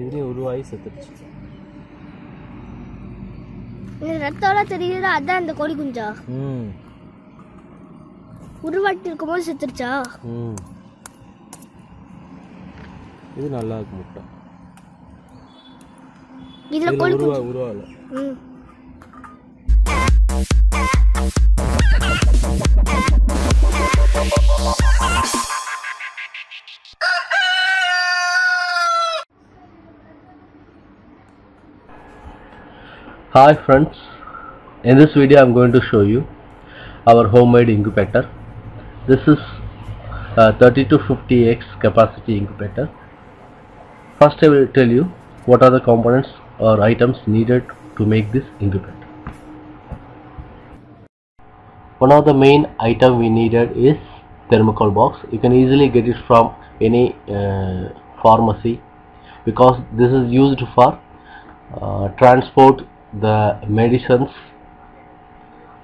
இதுலேயும் உருவாகி செத்துருச்சு. ரத்தம்லாம் தெரியுதா? அதான் அந்த கோழி குஞ்சா உருவாட்டி இருக்கும்போது செத்துருச்சா? இது நல்லா இருக்கு முட்டை. இதுல கோழி உருவாகல. Hi friends, in this video I am going to show you our homemade incubator. This is a 30 to 50x capacity incubator. First I will tell you what are the components or items needed to make this incubator. One of the main item we needed is thermocol box. You can easily get it from any pharmacy because this is used for transport the medicines,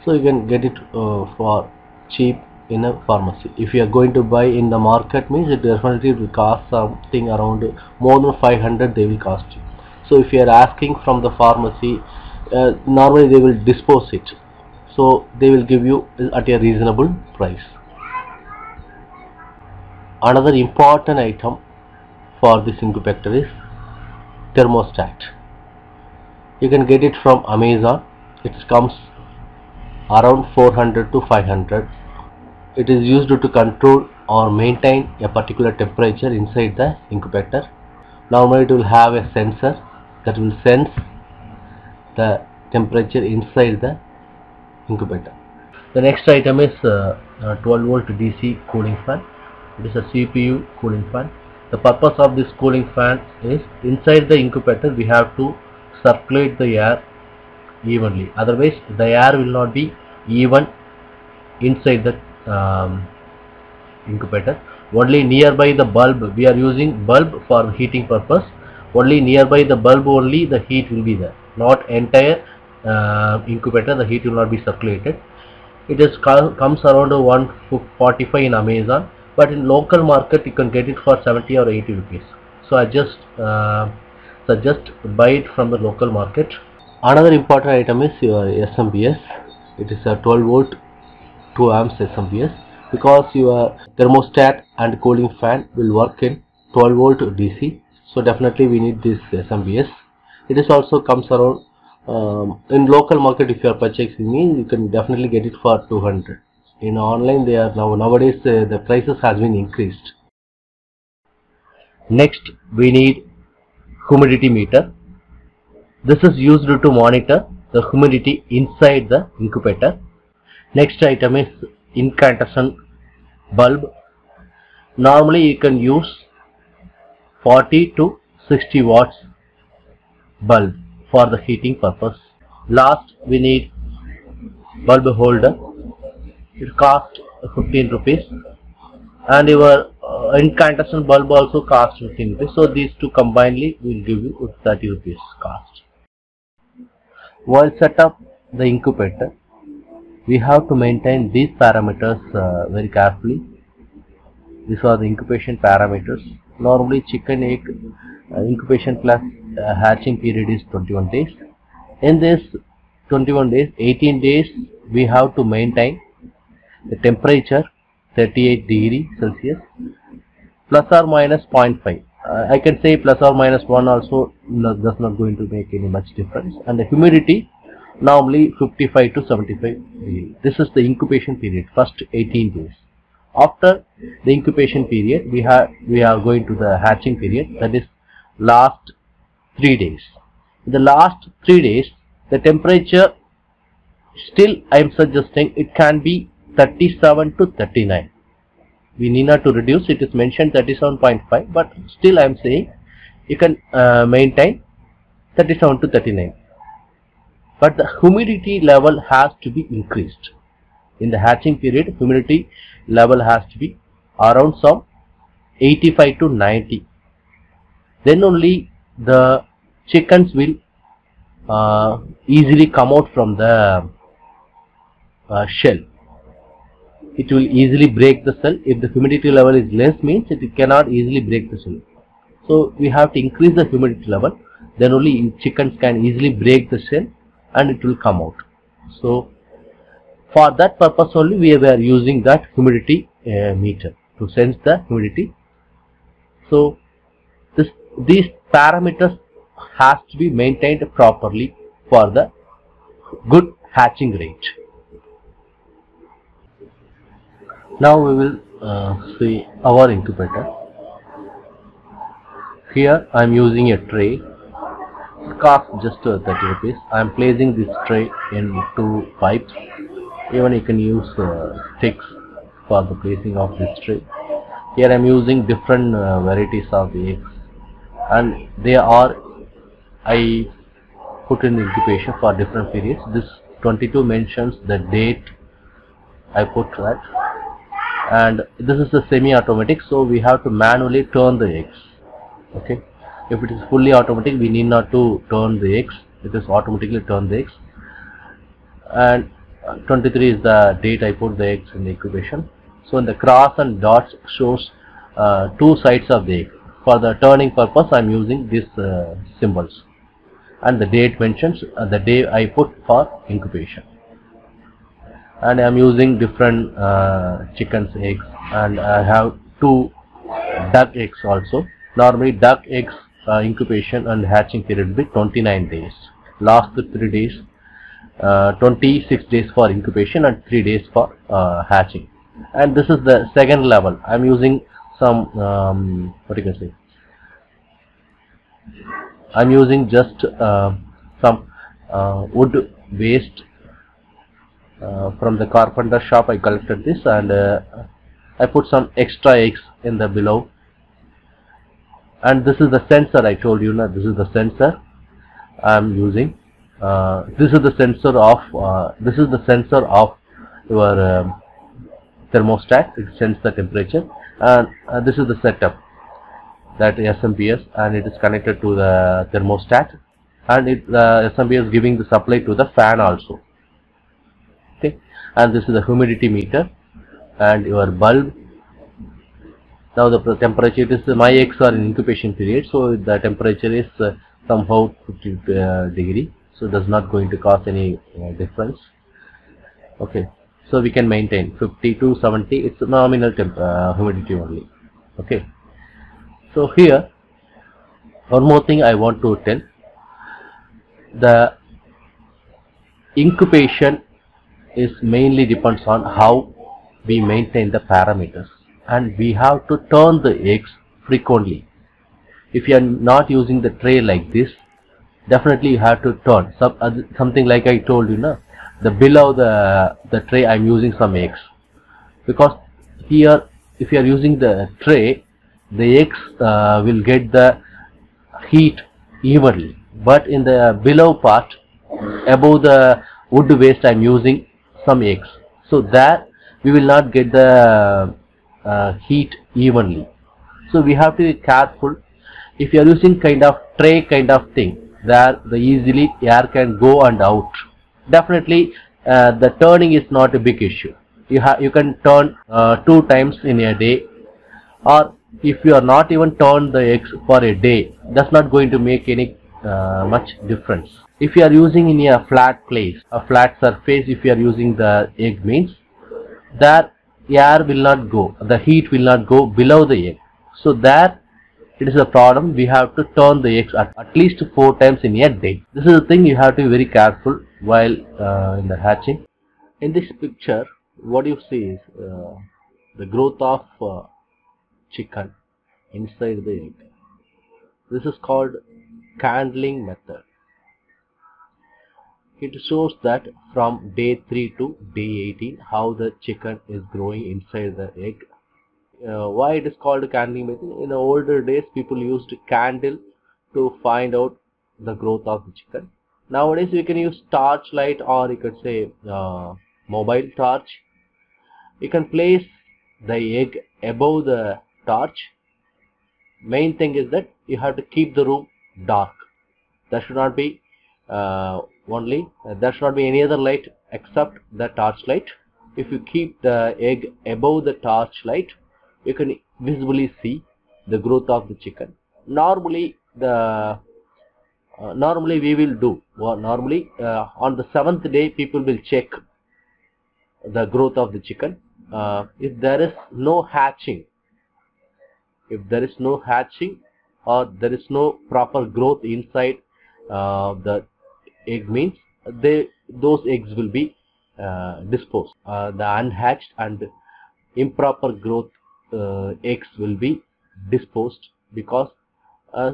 so you can get it for cheap in a pharmacy. If you are going to buy in the market, means it definitely will cost something around more than 500 they will cost you. So if you are asking from the pharmacy, normally they will dispose it, so they will give you at a reasonable price. Another important item for this incubator is thermostat. You can get it from Amazon. It comes around 400 to 500. It is used to control or maintain a particular temperature inside the incubator. Normally it will have a sensor that will sense the temperature inside the incubator. The next item is a 12 volt DC cooling fan. It is a CPU cooling fan. The purpose of this cooling fan is inside the incubator we have to circulate the air evenly, otherwise the air will not be even inside the incubator. Only nearby the bulb, we are using bulb for heating purpose, only nearby the bulb only the heat will be there, not entire incubator the heat will not be circulated. It is comes around 145 in Amazon, but in local market you can get it for 70 or 80 rupees. So I just suggest buy it from the local market. Another important item is your SMPS. It is a 12 volt 2 amps SMPS because your thermostat and cooling fan will work in 12 volt DC, so definitely we need this SMPS. It is also comes around in local market. If you are purchasing it, you can definitely get it for 200. In online they are nowadays the prices has been increased. Next we need humidity meter. This is used to monitor the humidity inside the incubator. Next item is incandescent bulb. Normally you can use 40 to 60 watts bulb for the heating purpose. Last we need bulb holder. It costs 15 rupees and your incandescent bulb also costs 15 rupees, so these two combinedly will give you 30 rupees cost. While set up the incubator, we have to maintain these parameters very carefully. These are the incubation parameters. Normally chicken egg incubation plus hatching period is 21 days. In this 21 days, 18 days we have to maintain the temperature 38 degree Celsius plus or minus 0.5. I can say plus or minus 1 also does not going to make any much difference, and the humidity normally 55 to 75 degree. This is the incubation period, first 18 days. After the incubation period we are going to the hatching period, that is last 3 days. In the last 3 days the temperature still I am suggesting it can be 37 to 39. We need not to reduce, it is mentioned 37.5, but still I am saying you can maintain 37 to 39, but the humidity level has to be increased. In the hatching period humidity level has to be around some 85 to 90, then only the chickens will easily come out from the shell. It will easily break the cell. If the humidity level is less, means it cannot easily break the cell. So we have to increase the humidity level, then only chickens can easily break the shell and it will come out. So for that purpose only we were using that humidity meter to sense the humidity. So these parameters has to be maintained properly for the good hatching rate. Now we will see our incubator. Here I am using a tray. It costs just 30 rupees. I am placing this tray in 2 pipes. Even you can use sticks for the placing of this tray. Here I am using different varieties of eggs, and they are I put in incubation for different periods. This 22 mentions the date I put that, and this is a semi-automatic, so we have to manually turn the eggs. Okay, if it is fully automatic, we need not to turn the eggs. It is automatically turn the eggs. And 23 is the date I put the eggs in the incubation. So in the cross and dots shows 2 sides of the egg. For the turning purpose, I am using these symbols, and the date mentions the day I put for incubation. And I am using different chickens eggs, and I have 2 duck eggs also. Normally duck eggs incubation and hatching period will be 29 days. Last 3 days, 26 days for incubation and 3 days for hatching. And this is the second level. I am using some what you can say. I am using just some wood waste from the carpenter shop. I collected this, and I put some extra eggs in the below. And this is the sensor I told you. Now this is the sensor I am using. This is the sensor of your thermostat. It sends the temperature, and this is the setup, that SMPS, and it is connected to the thermostat, and the SMPS giving the supply to the fan also. Okay, and this is the humidity meter and your bulb. Now the temperature is, my eggs are in incubation period, so the temperature is somehow 50 degree, so does not going to cause any difference. Okay, so we can maintain 50 to 70. It's nominal humidity only. Okay, so here one more thing I want to tell. The incubation is mainly depends on how we maintain the parameters, and we have to turn the eggs frequently. If you are not using the tray like this, definitely you have to turn something like I told you now. The below the tray I am using some eggs, because here if you are using the tray, the eggs will get the heat evenly, but in the below part above the wood waste I am using some eggs, so that we will not get the heat evenly. So we have to be careful. If you are using kind of tray kind of thing, there the easily air can go and out. Definitely the turning is not a big issue. You can turn 2 times in a day, or if you are not even turn the eggs for a day, that's not going to make any much difference. If you are using in a flat place, a flat surface, if you are using the egg means, there air will not go, the heat will not go below the egg, so that it is a problem. We have to turn the eggs at least 4 times in a day. This is the thing you have to be very careful while in the hatching. In this picture, what you see is the growth of chicken inside the egg. This is called candling method. It shows that from day 3 to day 18 how the chicken is growing inside the egg. Why it is called candling method? In the older days, people used candle to find out the growth of the chicken. Nowadays we can use torch light, or you could say mobile torch. You can place the egg above the torch. Main thing is that you have to keep the room dark. There should not be there should not be any other light except the torch light. If you keep the egg above the torch light, you can visibly see the growth of the chicken. normally normally we will do, normally on the 7th day people will check the growth of the chicken. If there is no hatching, or there is no proper growth inside the egg, means those eggs will be disposed. The unhatched and improper growth eggs will be disposed, because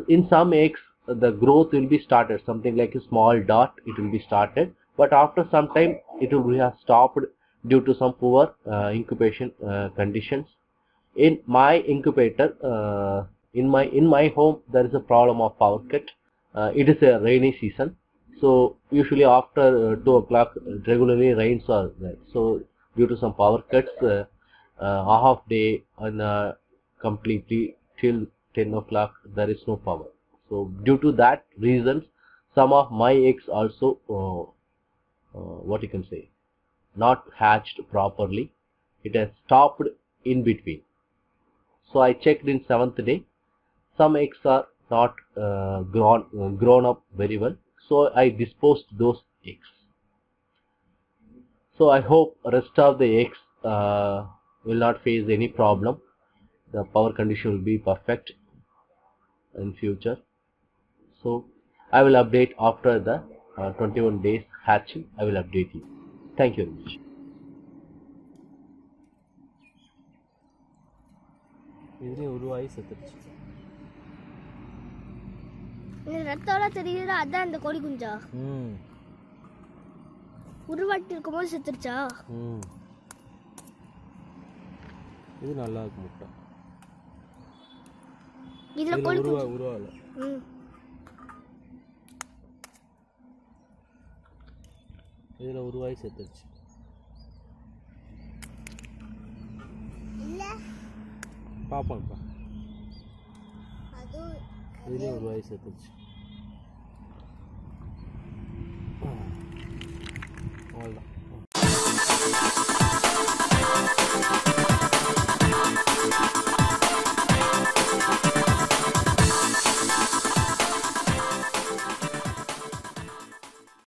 in some eggs the growth will be started, something like a small dot, it will be started, but after some time it will have stopped due to some poor incubation conditions. In my incubator, in my home, there is a problem of power cut. It is a rainy season, so usually after 2 o'clock regularly rains are there. So due to some power cuts, a half day and completely till 10 o'clock there is no power. So due to that reasons, some of my eggs also what you can say, not hatched properly. It has stopped in between. So I checked in 7th day. Some eggs are not grown up very well. So I disposed those eggs. So I hope rest of the eggs will not face any problem. The power condition will be perfect in future. So I will update after the 21 days hatching. I will update you. Thank you very much. இதுலேயும் உருவாகி செத்துருச்சு. இந்த ரத்தம்லாம் தெரியுதா, அதான் அந்த கோழி குஞ்சா? உருவாட்டி இருக்கும்போது செத்துருச்சா? இது நல்லா இருக்கு முட்டை. இதுல கோழி உருவாகல. இதுல உருவாகி செத்துருச்சு. பாப்பாப்பா இதுலேயும் உருவாகி செத்துருச்சு. அவ்வளோதான்.